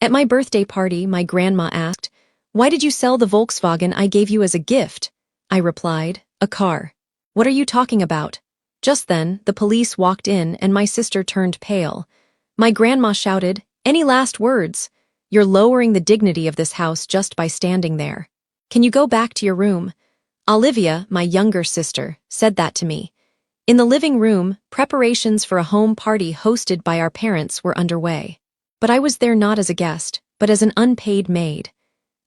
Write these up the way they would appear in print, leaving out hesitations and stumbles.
At my birthday party, my grandma asked, "Why did you sell the Volkswagen I gave you as a gift?" I replied, "A car." "What are you talking about?" Just then, the police walked in and my sister turned pale. My grandma shouted, "Any last words? You're lowering the dignity of this house just by standing there. Can you go back to your room?" Olivia, my younger sister, said that to me. In the living room, preparations for a home party hosted by our parents were underway. But I was there not as a guest, but as an unpaid maid.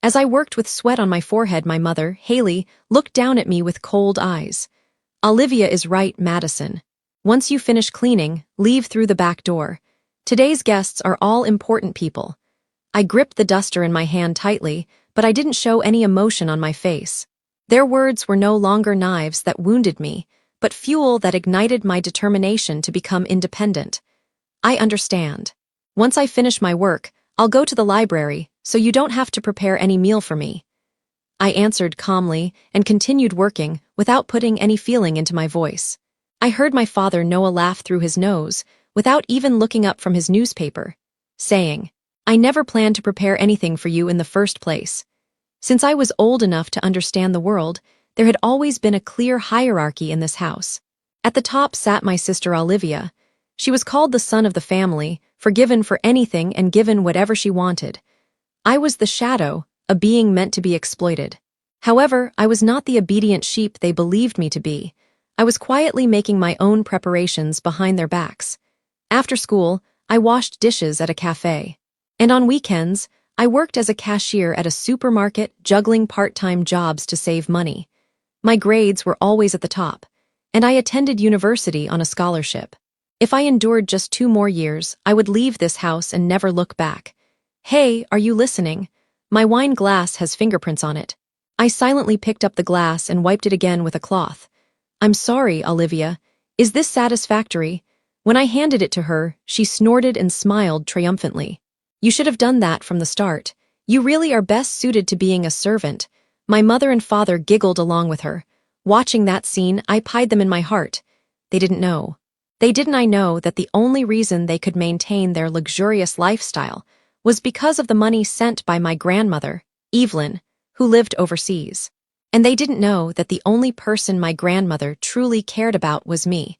As I worked with sweat on my forehead, my mother, Haley, looked down at me with cold eyes. "Olivia is right, Madison. Once you finish cleaning, leave through the back door. Today's guests are all important people." I gripped the duster in my hand tightly, but I didn't show any emotion on my face. Their words were no longer knives that wounded me, but fuel that ignited my determination to become independent. "I understand. Once I finish my work, I'll go to the library, so you don't have to prepare any meal for me." I answered calmly and continued working without putting any feeling into my voice. I heard my father Noah laugh through his nose, without even looking up from his newspaper, saying, "I never planned to prepare anything for you in the first place." Since I was old enough to understand the world, there had always been a clear hierarchy in this house. At the top sat my sister Olivia. She was called the son of the family, forgiven for anything and given whatever she wanted. I was the shadow, a being meant to be exploited. However, I was not the obedient sheep they believed me to be. I was quietly making my own preparations behind their backs. After school, I washed dishes at a cafe. And on weekends, I worked as a cashier at a supermarket, juggling part-time jobs to save money. My grades were always at the top, and I attended university on a scholarship. If I endured just 2 more years, I would leave this house and never look back. "Hey, are you listening? My wine glass has fingerprints on it." I silently picked up the glass and wiped it again with a cloth. "I'm sorry, Olivia. Is this satisfactory?" When I handed it to her, she snorted and smiled triumphantly. "You should have done that from the start. You really are best suited to being a servant." My mother and father giggled along with her. Watching that scene, I pied them in my heart. They didn't know. I know that the only reason they could maintain their luxurious lifestyle was because of the money sent by my grandmother, Evelyn, who lived overseas. And they didn't know that the only person my grandmother truly cared about was me,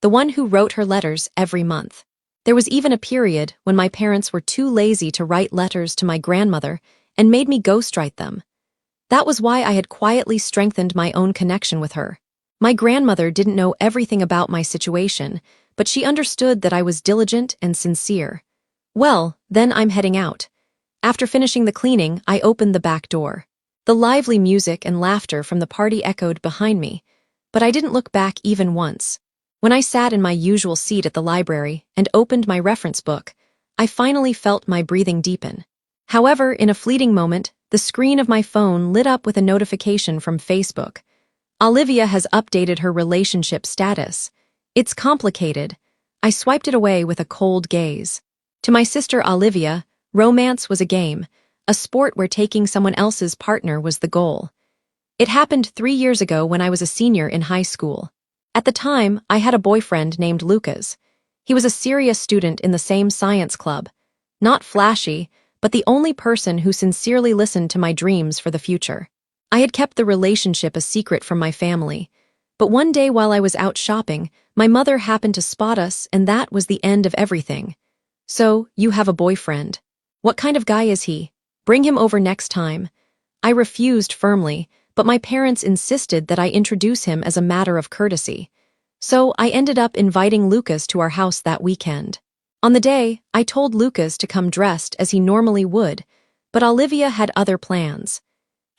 the one who wrote her letters every month. There was even a period when my parents were too lazy to write letters to my grandmother and made me ghostwrite them. That was why I had quietly strengthened my own connection with her. My grandmother didn't know everything about my situation, but she understood that I was diligent and sincere. Well, then I'm heading out. After finishing the cleaning, I opened the back door. The lively music and laughter from the party echoed behind me, but I didn't look back even once. When I sat in my usual seat at the library and opened my reference book, I finally felt my breathing deepen. However, in a fleeting moment, the screen of my phone lit up with a notification from Facebook. "Olivia has updated her relationship status. It's complicated." I swiped it away with a cold gaze. To my sister Olivia, romance was a game, a sport where taking someone else's partner was the goal. It happened 3 years ago when I was a senior in high school. At the time, I had a boyfriend named Lucas. He was a serious student in the same science club. Not flashy, but the only person who sincerely listened to my dreams for the future. I had kept the relationship a secret from my family. But one day while I was out shopping, my mother happened to spot us, and that was the end of everything. "So, you have a boyfriend. What kind of guy is he? Bring him over next time." I refused firmly, but my parents insisted that I introduce him as a matter of courtesy. So I ended up inviting Lucas to our house that weekend. On the day, I told Lucas to come dressed as he normally would, but Olivia had other plans.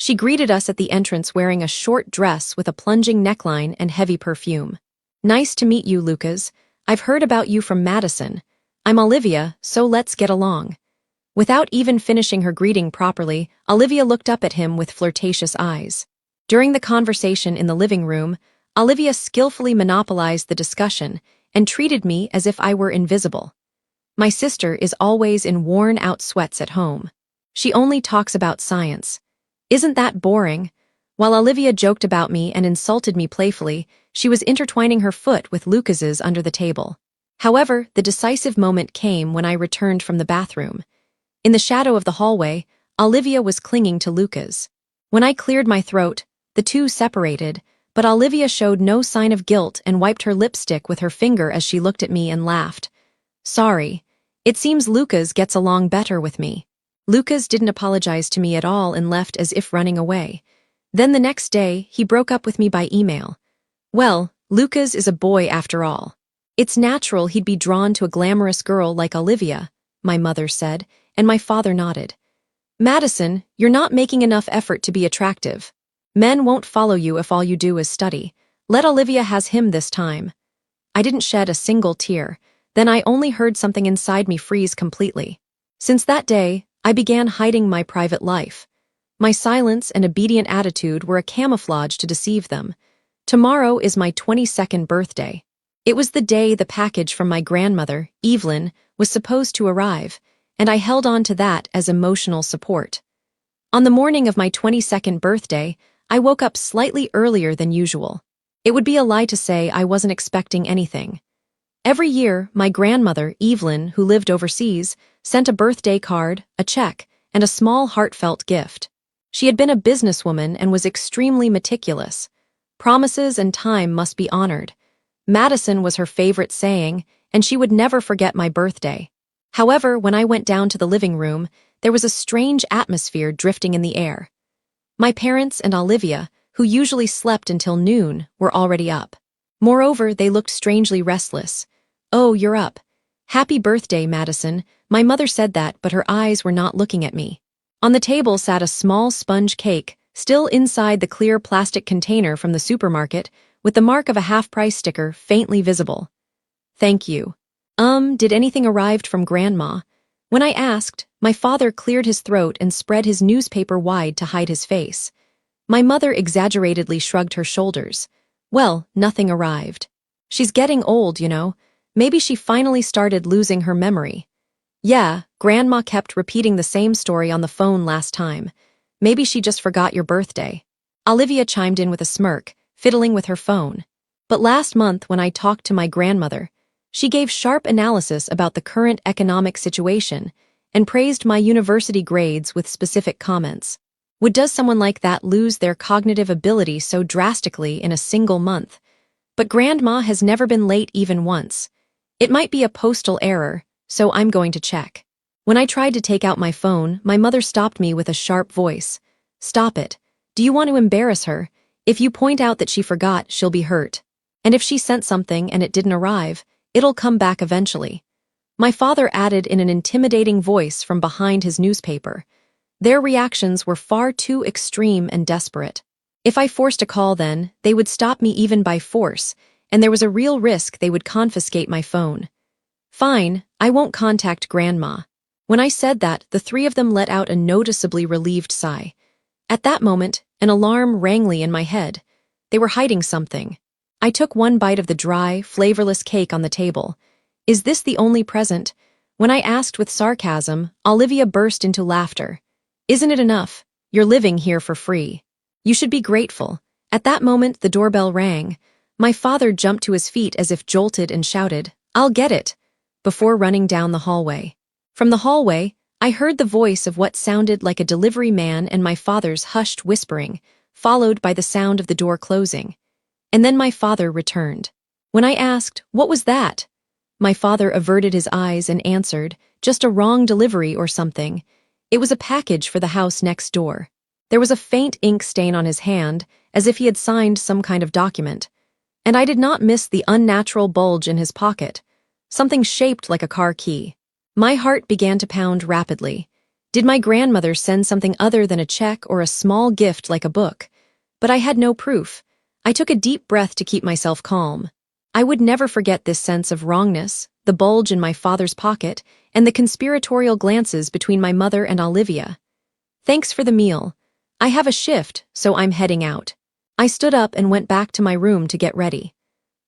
She greeted us at the entrance wearing a short dress with a plunging neckline and heavy perfume. "Nice to meet you, Lucas. I've heard about you from Madison. I'm Olivia, so let's get along." Without even finishing her greeting properly, Olivia looked up at him with flirtatious eyes. During the conversation in the living room, Olivia skillfully monopolized the discussion and treated me as if I were invisible. My sister is always in worn-out sweats at home. She only talks about science. Isn't that boring? While Olivia joked about me and insulted me playfully, she was intertwining her foot with Lucas's under the table. However, the decisive moment came when I returned from the bathroom. In the shadow of the hallway, Olivia was clinging to Luca's. When I cleared my throat, the two separated, but Olivia showed no sign of guilt and wiped her lipstick with her finger as she looked at me and laughed. Sorry. It seems Lucas gets along better with me. Lucas didn't apologize to me at all and left as if running away. Then the next day, he broke up with me by email. Well, Lucas is a boy after all. It's natural he'd be drawn to a glamorous girl like Olivia, my mother said, and my father nodded. Madison, you're not making enough effort to be attractive. Men won't follow you if all you do is study. Let Olivia has him this time. I didn't shed a single tear. Then I only heard something inside me freeze completely. Since that day, I began hiding my private life. My silence and obedient attitude were a camouflage to deceive them. Tomorrow is my 22nd birthday. It was the day the package from my grandmother, Evelyn, was supposed to arrive, and I held on to that as emotional support. On the morning of my 22nd birthday, I woke up slightly earlier than usual. It would be a lie to say I wasn't expecting anything. Every year, my grandmother, Evelyn, who lived overseas, sent a birthday card, a check, and a small heartfelt gift. She had been a businesswoman and was extremely meticulous. Promises and time must be honored. Madison was her favorite saying, and she would never forget my birthday. However, when I went down to the living room, there was a strange atmosphere drifting in the air. My parents and Olivia, who usually slept until noon, were already up. Moreover, they looked strangely restless. Oh, you're up. Happy birthday, Madison. My mother said that, but her eyes were not looking at me. On the table sat a small sponge cake, still inside the clear plastic container from the supermarket, with the mark of a half-price sticker faintly visible. Thank you. Did anything arrive from Grandma? When I asked, my father cleared his throat and spread his newspaper wide to hide his face. My mother exaggeratedly shrugged her shoulders. Well, nothing arrived. She's getting old, you know. Maybe she finally started losing her memory. Yeah, Grandma kept repeating the same story on the phone last time. Maybe she just forgot your birthday. Olivia chimed in with a smirk, fiddling with her phone. But last month when I talked to my grandmother, she gave sharp analysis about the current economic situation and praised my university grades with specific comments. Does someone like that lose their cognitive ability so drastically in a single month? But Grandma has never been late even once. It might be a postal error, so I'm going to check. When I tried to take out my phone, my mother stopped me with a sharp voice. Stop it. Do you want to embarrass her? If you point out that she forgot, she'll be hurt. And if she sent something and it didn't arrive, it'll come back eventually. My father added in an intimidating voice from behind his newspaper. Their reactions were far too extreme and desperate. If I forced a call then, they would stop me even by force, and there was a real risk they would confiscate my phone. Fine, I won't contact Grandma. When I said that, the three of them let out a noticeably relieved sigh. At that moment, an alarm rang in my head. They were hiding something. I took one bite of the dry, flavorless cake on the table. Is this the only present? When I asked with sarcasm, Olivia burst into laughter. Isn't it enough? You're living here for free. You should be grateful. At that moment, the doorbell rang. My father jumped to his feet as if jolted and shouted, I'll get it, before running down the hallway. From the hallway, I heard the voice of what sounded like a delivery man and my father's hushed whispering, followed by the sound of the door closing. And then my father returned. When I asked, what was that? My father averted his eyes and answered, just a wrong delivery or something. It was a package for the house next door. There was a faint ink stain on his hand, as if he had signed some kind of document. And I did not miss the unnatural bulge in his pocket, something shaped like a car key. My heart began to pound rapidly. Did my grandmother send something other than a check or a small gift like a book? But I had no proof. I took a deep breath to keep myself calm. I would never forget this sense of wrongness, the bulge in my father's pocket, and the conspiratorial glances between my mother and Olivia. Thanks for the meal. I have a shift, so I'm heading out. I stood up and went back to my room to get ready.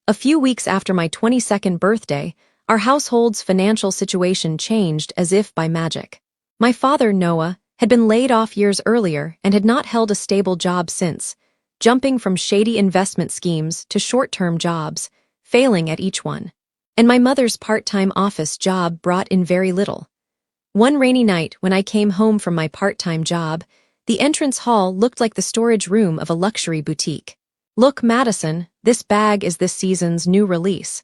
A few weeks after my 22nd birthday, our household's financial situation changed as if by magic. My father, Noah, had been laid off years earlier and had not held a stable job since, jumping from shady investment schemes to short-term jobs, failing at each one. And my mother's part-time office job brought in very little. One rainy night, when I came home from my part-time job, the entrance hall looked like the storage room of a luxury boutique. "Look, Madison, this bag is this season's new release.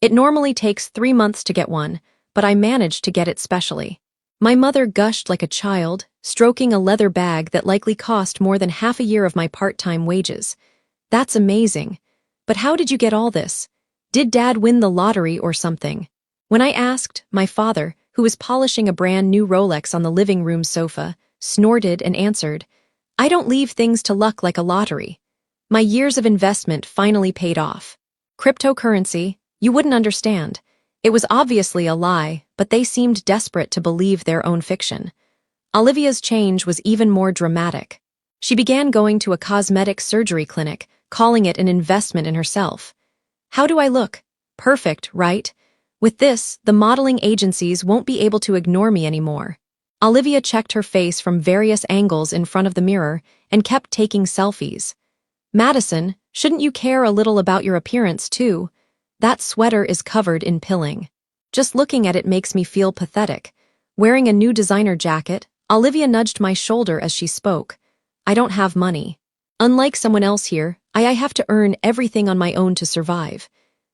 It normally takes 3 months to get one, but I managed to get it specially." My mother gushed like a child, stroking a leather bag that likely cost more than half a year of my part-time wages. "That's amazing. But how did you get all this? Did Dad win the lottery or something?" When I asked, my father, who was polishing a brand new Rolex on the living room sofa, snorted and answered, "I don't leave things to luck like a lottery. My years of investment finally paid off. Cryptocurrency, you wouldn't understand. It was obviously a lie, but they seemed desperate to believe their own fiction." Olivia's change was even more dramatic. She began going to a cosmetic surgery clinic, calling it an investment in herself. "How do I look? Perfect, right? With this, the modeling agencies won't be able to ignore me anymore." Olivia checked her face from various angles in front of the mirror and kept taking selfies. "Madison, shouldn't you care a little about your appearance, too? That sweater is covered in pilling. Just looking at it makes me feel pathetic." Wearing a new designer jacket, Olivia nudged my shoulder as she spoke. "I don't have money. Unlike someone else here, I have to earn everything on my own to survive."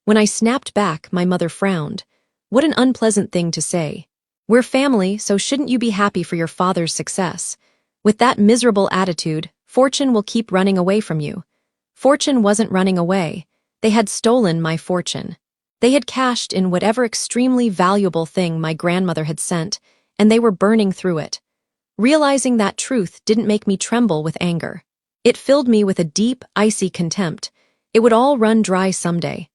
When I snapped back, my mother frowned. "What an unpleasant thing to say. We're family, so shouldn't you be happy for your father's success? With that miserable attitude, fortune will keep running away from you." Fortune wasn't running away. They had stolen my fortune. They had cashed in whatever extremely valuable thing my grandmother had sent, and they were burning through it. Realizing that truth didn't make me tremble with anger. It filled me with a deep, icy contempt. It would all run dry someday.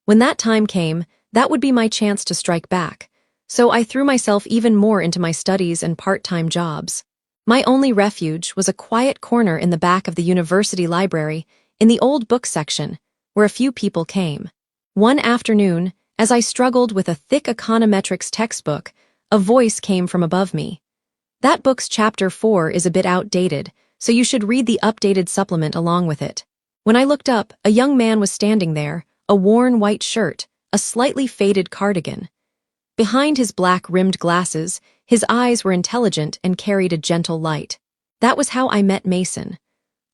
When that time came, that would be my chance to strike back. So I threw myself even more into my studies and part-time jobs. My only refuge was a quiet corner in the back of the university library, in the old book section, where a few people came. One afternoon, as I struggled with a thick econometrics textbook, a voice came from above me. "That book's chapter 4 is a bit outdated, so you should read the updated supplement along with it." When I looked up, a young man was standing there, a worn white shirt, a slightly faded cardigan. Behind his black-rimmed glasses, his eyes were intelligent and carried a gentle light. That was how I met Mason.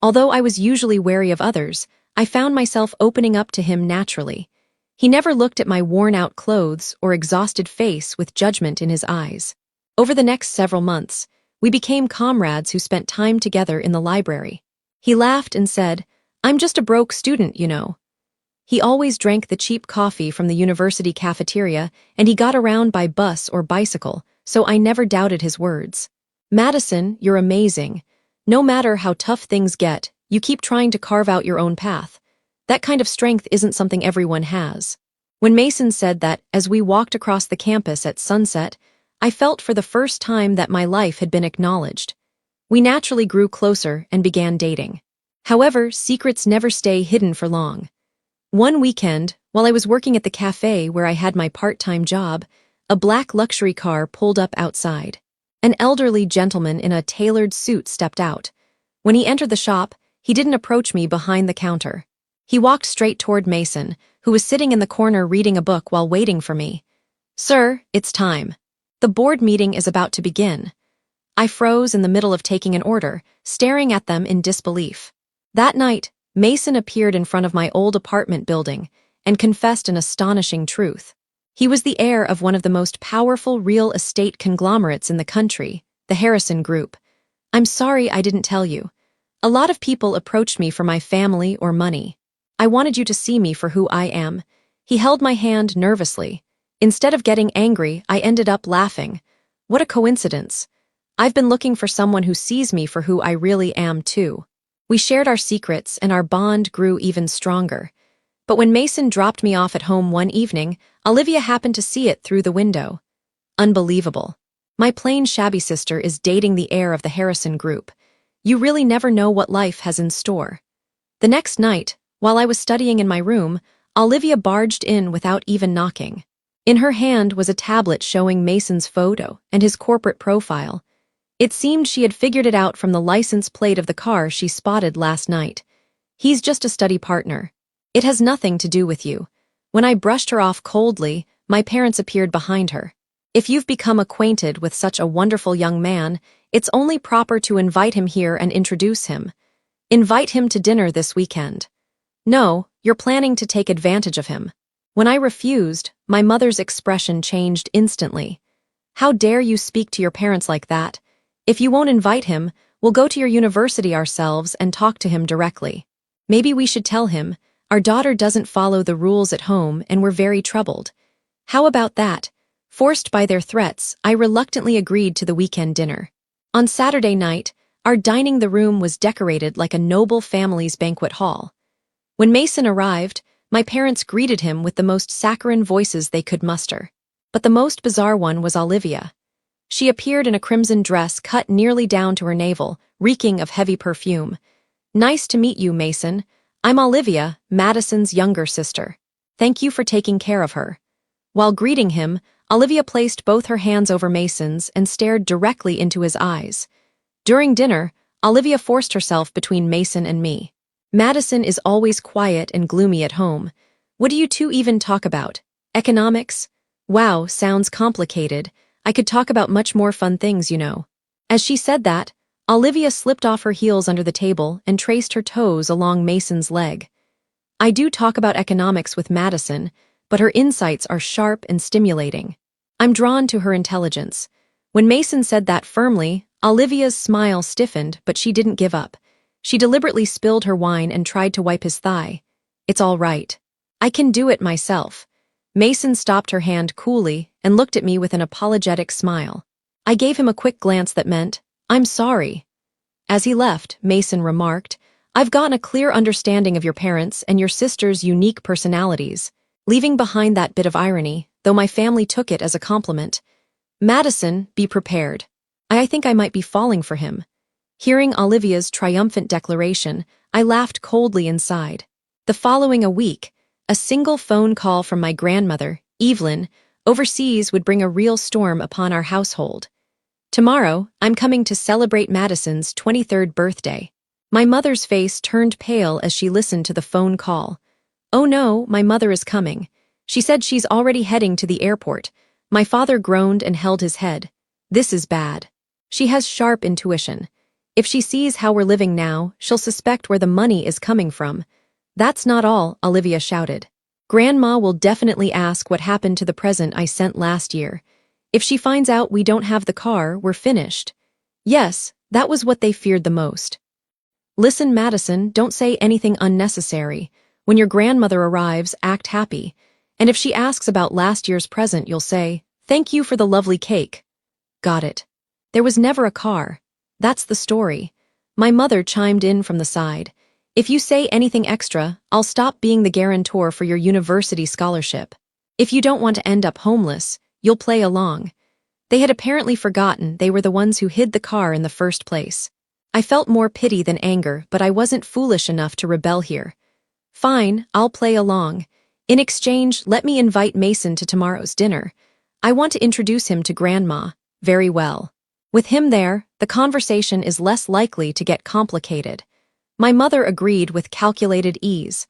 Although I was usually wary of others, I found myself opening up to him naturally. He never looked at my worn-out clothes or exhausted face with judgment in his eyes. Over the next several months, we became comrades who spent time together in the library. He laughed and said, "I'm just a broke student, you know." He always drank the cheap coffee from the university cafeteria, and he got around by bus or bicycle, so I never doubted his words. "Madison, you're amazing. No matter how tough things get, you keep trying to carve out your own path. That kind of strength isn't something everyone has." When Mason said that, as we walked across the campus at sunset, I felt for the first time that my life had been acknowledged. We naturally grew closer and began dating. However, secrets never stay hidden for long. One weekend, while I was working at the cafe where I had my part-time job, a black luxury car pulled up outside. An elderly gentleman in a tailored suit stepped out. When he entered the shop, he didn't approach me behind the counter. He walked straight toward Mason, who was sitting in the corner reading a book while waiting for me. "Sir, it's time. The board meeting is about to begin." I froze in the middle of taking an order, staring at them in disbelief. That night, Mason appeared in front of my old apartment building and confessed an astonishing truth. He was the heir of one of the most powerful real estate conglomerates in the country, the Harrison Group. "I'm sorry I didn't tell you. A lot of people approached me for my family or money. I wanted you to see me for who I am." He held my hand nervously. Instead of getting angry, I ended up laughing. What a coincidence. I've been looking for someone who sees me for who I really am, too. We shared our secrets, and our bond grew even stronger. But when Mason dropped me off at home one evening, Olivia happened to see it through the window. Unbelievable. My plain shabby sister is dating the heir of the Harrison Group. You really never know what life has in store. The next night, while I was studying in my room, Olivia barged in without even knocking. In her hand was a tablet showing Mason's photo and his corporate profile. It seemed she had figured it out from the license plate of the car she spotted last night. "He's just a study partner. It has nothing to do with you." When I brushed her off coldly, my parents appeared behind her. If you've become acquainted with such a wonderful young man, it's only proper to invite him here and introduce him. Invite him to dinner this weekend. No, you're planning to take advantage of him. When I refused, my mother's expression changed instantly. How dare you speak to your parents like that? If you won't invite him, we'll go to your university ourselves and talk to him directly. Maybe we should tell him, our daughter doesn't follow the rules at home and we're very troubled. How about that? Forced by their threats, I reluctantly agreed to the weekend dinner. On Saturday night, our dining room was decorated like a noble family's banquet hall. When Mason arrived, my parents greeted him with the most saccharine voices they could muster. But the most bizarre one was Olivia. She appeared in a crimson dress cut nearly down to her navel, reeking of heavy perfume. Nice to meet you, Mason. I'm Olivia, Madison's younger sister. Thank you for taking care of her. While greeting him, Olivia placed both her hands over Mason's and stared directly into his eyes. During dinner, Olivia forced herself between Mason and me. Madison is always quiet and gloomy at home. What do you two even talk about? Economics? Wow, sounds complicated. I could talk about much more fun things, you know. As she said that, Olivia slipped off her heels under the table and traced her toes along Mason's leg. I do talk about economics with Madison, but her insights are sharp and stimulating. I'm drawn to her intelligence. When Mason said that firmly, Olivia's smile stiffened, but she didn't give up. She deliberately spilled her wine and tried to wipe his thigh. It's all right. I can do it myself. Mason stopped her hand coolly and looked at me with an apologetic smile. I gave him a quick glance that meant, I'm sorry. As he left, Mason remarked, I've gotten a clear understanding of your parents and your sister's unique personalities, leaving behind that bit of irony, though my family took it as a compliment. Madison, be prepared. I think I might be falling for him. Hearing Olivia's triumphant declaration, I laughed coldly inside. The following week, a single phone call from my grandmother, Evelyn, overseas would bring a real storm upon our household. Tomorrow, I'm coming to celebrate Madison's 23rd birthday. My mother's face turned pale as she listened to the phone call. Oh no, my mother is coming. She said she's already heading to the airport. My father groaned and held his head. This is bad. She has sharp intuition. If she sees how we're living now, she'll suspect where the money is coming from. That's not all, Olivia shouted. Grandma will definitely ask what happened to the present I sent last year. If she finds out we don't have the car, we're finished. Yes, that was what they feared the most. Listen, Madison, don't say anything unnecessary. When your grandmother arrives, act happy. And if she asks about last year's present, you'll say, thank you for the lovely cake. Got it. There was never a car. That's the story. My mother chimed in from the side. If you say anything extra, I'll stop being the guarantor for your university scholarship. If you don't want to end up homeless, you'll play along. They had apparently forgotten they were the ones who hid the car in the first place. I felt more pity than anger, but I wasn't foolish enough to rebel here. Fine, I'll play along. In exchange, let me invite Mason to tomorrow's dinner. I want to introduce him to Grandma. Very well. With him there, the conversation is less likely to get complicated. My mother agreed with calculated ease.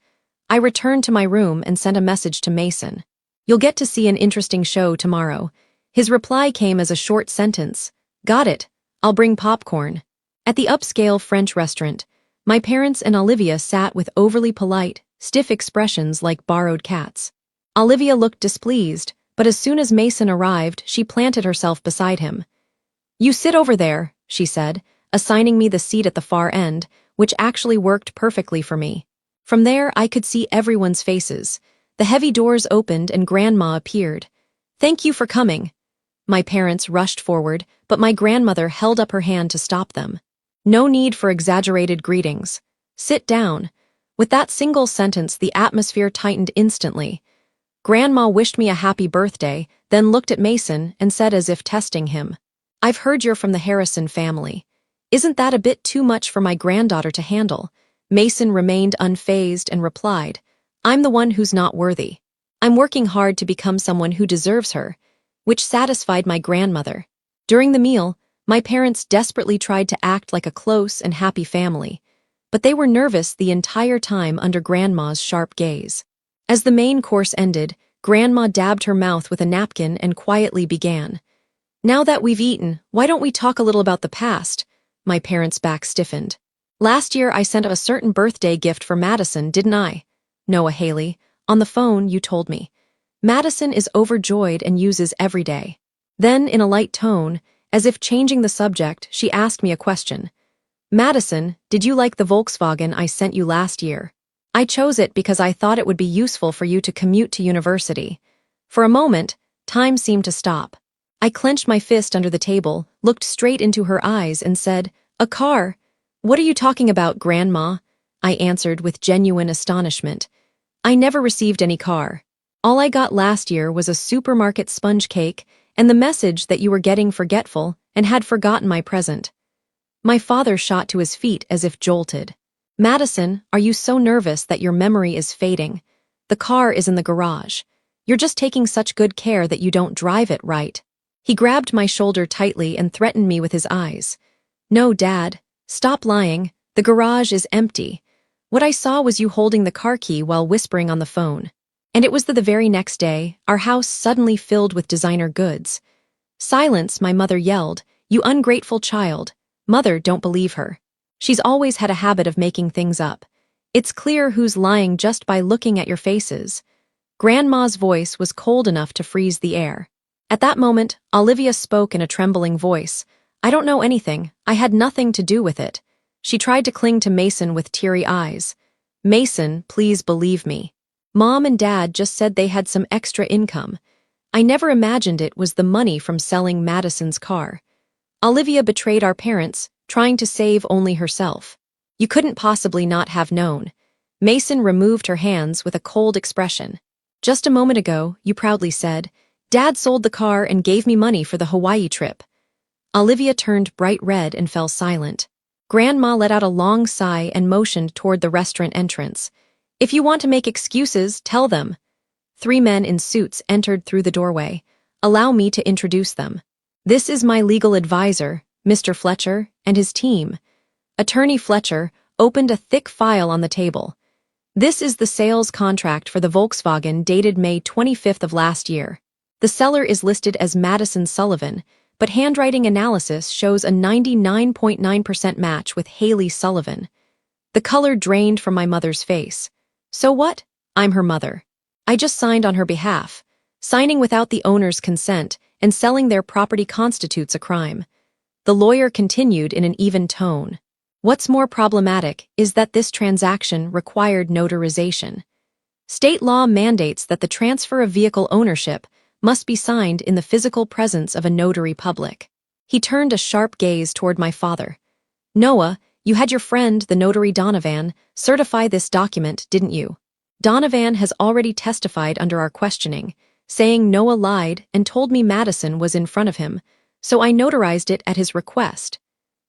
I returned to my room and sent a message to Mason. You'll get to see an interesting show tomorrow. His reply came as a short sentence. Got it. I'll bring popcorn. At the upscale French restaurant, my parents and Olivia sat with overly polite, stiff expressions like borrowed cats. Olivia looked displeased, but as soon as Mason arrived, she planted herself beside him. You sit over there, she said, assigning me the seat at the far end, which actually worked perfectly for me. From there, I could see everyone's faces. The heavy doors opened and Grandma appeared. Thank you for coming. My parents rushed forward, but my grandmother held up her hand to stop them. No need for exaggerated greetings. Sit down. With that single sentence, the atmosphere tightened instantly. Grandma wished me a happy birthday, then looked at Mason and said as if testing him, I've heard you're from the Harrison family. Isn't that a bit too much for my granddaughter to handle? Mason remained unfazed and replied, I'm the one who's not worthy. I'm working hard to become someone who deserves her, which satisfied my grandmother. During the meal, my parents desperately tried to act like a close and happy family, but they were nervous the entire time under Grandma's sharp gaze. As the main course ended, Grandma dabbed her mouth with a napkin and quietly began. Now that we've eaten, why don't we talk a little about the past? My parents' back stiffened. Last year I sent a certain birthday gift for Madison, didn't I? Noah Haley. On the phone, you told me. Madison is overjoyed and uses every day. Then, in a light tone, as if changing the subject, she asked me a question. Madison, did you like the Volkswagen I sent you last year? I chose it because I thought it would be useful for you to commute to university. For a moment, time seemed to stop. I clenched my fist under the table, looked straight into her eyes, and said, "A car? What are you talking about, Grandma?" I answered with genuine astonishment. I never received any car. All I got last year was a supermarket sponge cake and the message that you were getting forgetful and had forgotten my present. My father shot to his feet as if jolted. Madison, are you so nervous that your memory is fading? The car is in the garage. You're just taking such good care that you don't drive it right. He grabbed my shoulder tightly and threatened me with his eyes. No, Dad. Stop lying. The garage is empty. What I saw was you holding the car key while whispering on the phone. And it was the very next day, our house suddenly filled with designer goods. Silence, my mother yelled. You ungrateful child. Mother, don't believe her. She's always had a habit of making things up. It's clear who's lying just by looking at your faces. Grandma's voice was cold enough to freeze the air. At that moment, Olivia spoke in a trembling voice. I don't know anything. I had nothing to do with it. She tried to cling to Mason with teary eyes. Mason, please believe me. Mom and Dad just said they had some extra income. I never imagined it was the money from selling Madison's car. Olivia betrayed our parents, trying to save only herself. You couldn't possibly not have known. Mason removed her hands with a cold expression. Just a moment ago, you proudly said, Dad sold the car and gave me money for the Hawaii trip. Olivia turned bright red and fell silent. Grandma let out a long sigh and motioned toward the restaurant entrance. If you want to make excuses, tell them. 3 men in suits entered through the doorway. Allow me to introduce them. This is my legal advisor, Mr. Fletcher, and his team. Attorney Fletcher opened a thick file on the table. This is the sales contract for the Volkswagen dated May 25th of last year. The seller is listed as Madison Sullivan, but handwriting analysis shows a 99.9% match with Haley Sullivan. The color drained from my mother's face. So what? I'm her mother. I just signed on her behalf. Signing without the owner's consent and selling their property constitutes a crime. The lawyer continued in an even tone. What's more problematic is that this transaction required notarization. State law mandates that the transfer of vehicle ownership must be signed in the physical presence of a notary public. He turned a sharp gaze toward my father. Noah, you had your friend, the notary Donovan, certify this document, didn't you? Donovan has already testified under our questioning, saying Noah lied and told me Madison was in front of him, so I notarized it at his request.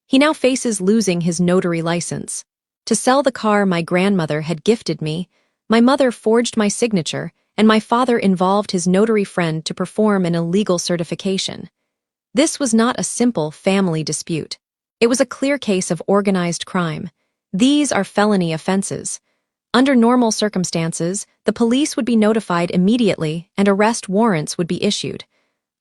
He now faces losing his notary license. To sell the car my grandmother had gifted me, my mother forged my signature, and my father involved his notary friend to perform an illegal certification. This was not a simple family dispute. It was a clear case of organized crime. These are felony offenses. Under normal circumstances, the police would be notified immediately and arrest warrants would be issued.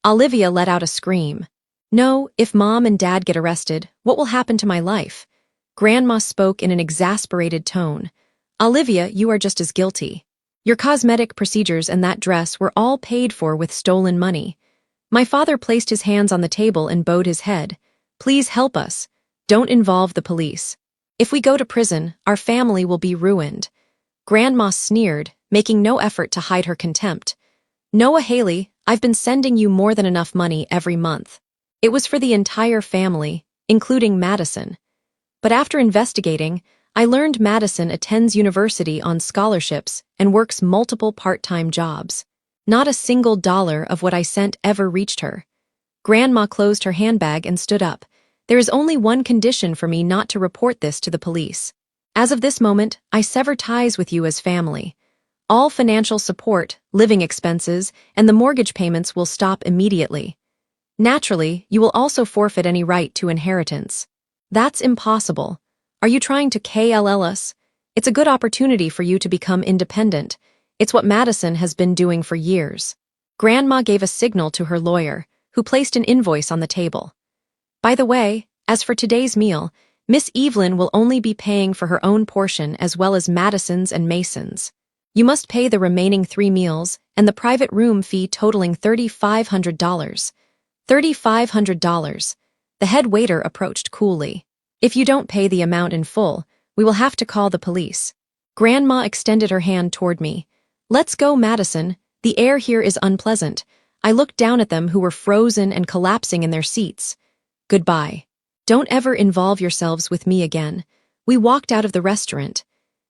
Olivia let out a scream. No, if Mom and Dad get arrested, what will happen to my life? Grandma spoke in an exasperated tone. Olivia, you are just as guilty. Your cosmetic procedures and that dress were all paid for with stolen money. My father placed his hands on the table and bowed his head. Please help us. Don't involve the police. If we go to prison, our family will be ruined. Grandma sneered, making no effort to hide her contempt. Noah Haley, I've been sending you more than enough money every month. It was for the entire family, including Madison. But after investigating, I learned Madison attends university on scholarships and works multiple part-time jobs. Not a single dollar of what I sent ever reached her. Grandma closed her handbag and stood up. There is only one condition for me not to report this to the police. As of this moment, I sever ties with you as family. All financial support, living expenses, and the mortgage payments will stop immediately. Naturally, you will also forfeit any right to inheritance. That's impossible. Are you trying to KLL us? It's a good opportunity for you to become independent. It's what Madison has been doing for years. Grandma gave a signal to her lawyer, who placed an invoice on the table. By the way, as for today's meal, Miss Evelyn will only be paying for her own portion as well as Madison's and Mason's. You must pay the remaining 3 meals and the private room fee totaling $3,500. $3,500. The head waiter approached coolly. If you don't pay the amount in full, we will have to call the police. Grandma extended her hand toward me. Let's go, Madison. The air here is unpleasant. I looked down at them who were frozen and collapsing in their seats. Goodbye. Don't ever involve yourselves with me again. We walked out of the restaurant.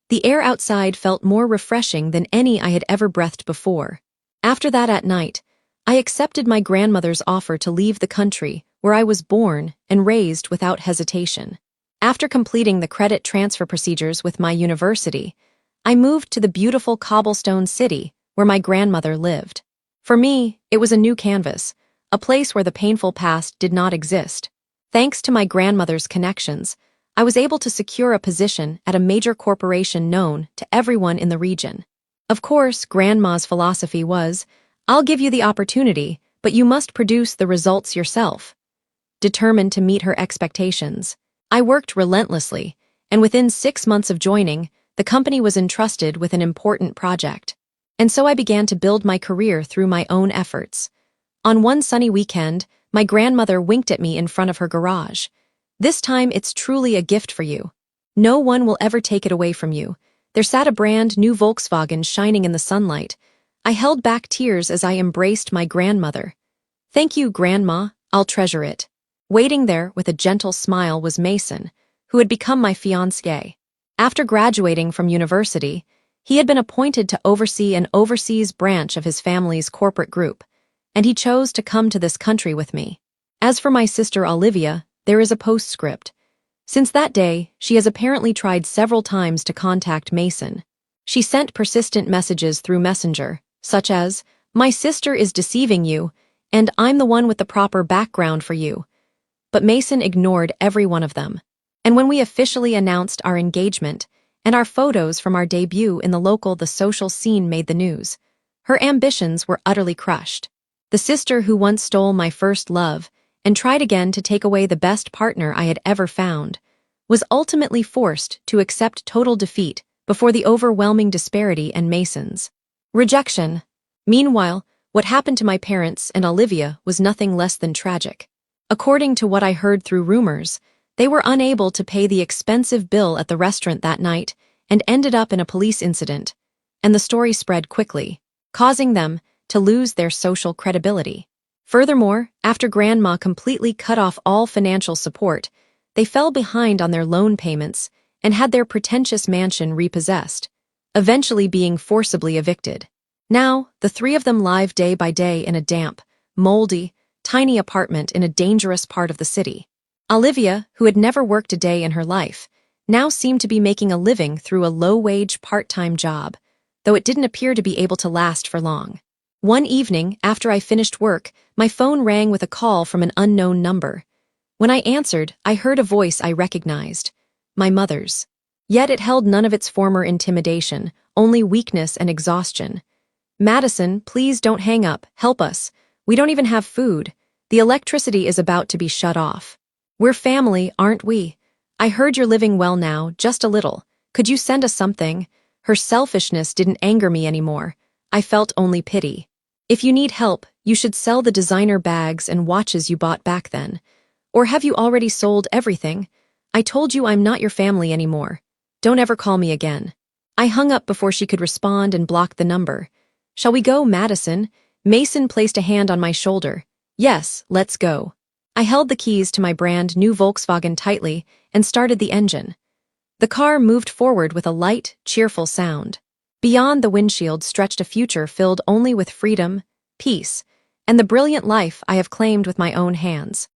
The air outside felt more refreshing than any I had ever breathed before. After that at night, I accepted my grandmother's offer to leave the country where I was born and raised without hesitation. After completing the credit transfer procedures with my university, I moved to the beautiful cobblestone city where my grandmother lived. For me, it was a new canvas, a place where the painful past did not exist. Thanks to my grandmother's connections, I was able to secure a position at a major corporation known to everyone in the region. Of course, Grandma's philosophy was, I'll give you the opportunity, but you must produce the results yourself. Determined to meet her expectations, I worked relentlessly, and within 6 months of joining, the company was entrusted with an important project. And so I began to build my career through my own efforts. On one sunny weekend, my grandmother winked at me in front of her garage. This time it's truly a gift for you. No one will ever take it away from you. There sat a brand new Volkswagen shining in the sunlight. I held back tears as I embraced my grandmother. Thank you, Grandma, I'll treasure it. Waiting there with a gentle smile was Mason, who had become my fiancé. After graduating from university, he had been appointed to oversee an overseas branch of his family's corporate group, and he chose to come to this country with me. As for my sister Olivia, there is a postscript. Since that day, she has apparently tried several times to contact Mason. She sent persistent messages through Messenger, such as, "My sister is deceiving you, and I'm the one with the proper background for you." But Mason ignored every one of them. And when we officially announced our engagement, and our photos from our debut in the social scene made the news, her ambitions were utterly crushed. The sister who once stole my first love and tried again to take away the best partner I had ever found, was ultimately forced to accept total defeat before the overwhelming disparity and Mason's rejection. Meanwhile, what happened to my parents and Olivia was nothing less than tragic. According to what I heard through rumors, they were unable to pay the expensive bill at the restaurant that night and ended up in a police incident, and the story spread quickly, causing them to lose their social credibility. Furthermore, after Grandma completely cut off all financial support, they fell behind on their loan payments and had their pretentious mansion repossessed, eventually being forcibly evicted. Now, the 3 of them live day by day in a damp, moldy, tiny apartment in a dangerous part of the city. Olivia, who had never worked a day in her life, now seemed to be making a living through a low-wage part-time job, though it didn't appear to be able to last for long. One evening, after I finished work, my phone rang with a call from an unknown number. When I answered, I heard a voice I recognized, my mother's. Yet it held none of its former intimidation, only weakness and exhaustion. "Madison, please don't hang up, help us. We don't even have food. The electricity is about to be shut off. We're family, aren't we? I heard you're living well now, just a little. Could you send us something?" Her selfishness didn't anger me anymore. I felt only pity. "If you need help, you should sell the designer bags and watches you bought back then. Or have you already sold everything? I told you I'm not your family anymore. Don't ever call me again." I hung up before she could respond and blocked the number. "Shall we go, Madison?" Mason placed a hand on my shoulder. "Yes, let's go." I held the keys to my brand new Volkswagen tightly and started the engine. The car moved forward with a light, cheerful sound. Beyond the windshield stretched a future filled only with freedom, peace, and the brilliant life I have claimed with my own hands.